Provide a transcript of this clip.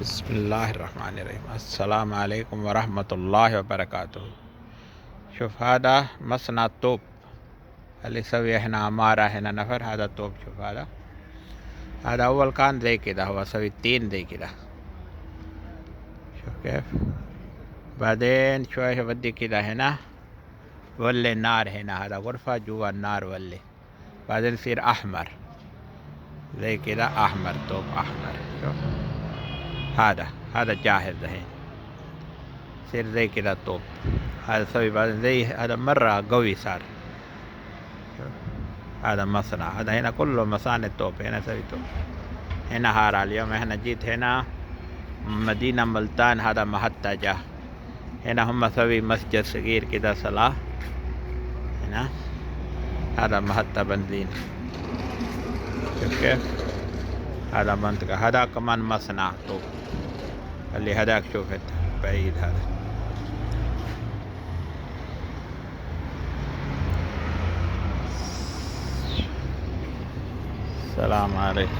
बिस्मिल्लाहिर्रहमानिर्रहीम। अस्सलाम वालेकुम वरहमतुल्लाहि वबरकातुहू। شوف هذا مصنع طوب اللي يسوي هنا عمارة، هنا نفر. هذا طوب. شوف هذا أول كان زي كده، هو سوي التين زي كده. شوف كيف. بعدين شوية بدي كده هنا ولي النار هنا، هذا غرفة جوا النار ولي. بعدين يصير أحمر زي كده، أحمر طوب أحمر. شوف هذا جاهز دحين، يصير زي كده الطوب. هذا سوي بعدين زي هذا مرة قوي صار. هذا مصنع، هذا هنا كله مصانع طوب. هنا سوي طوب. هنا هارا اليوم احنا جيت هنا مدينة ملتان، هذا محطة جا. هنا هم سوي مسجد صغير كده صلاة هنا. هذا محطة بنزين. شوف كيف. هذا منطقة، هذا كمان مصنع طوب اللي هذاك شوفت بعيد. هذا السلام عليكم.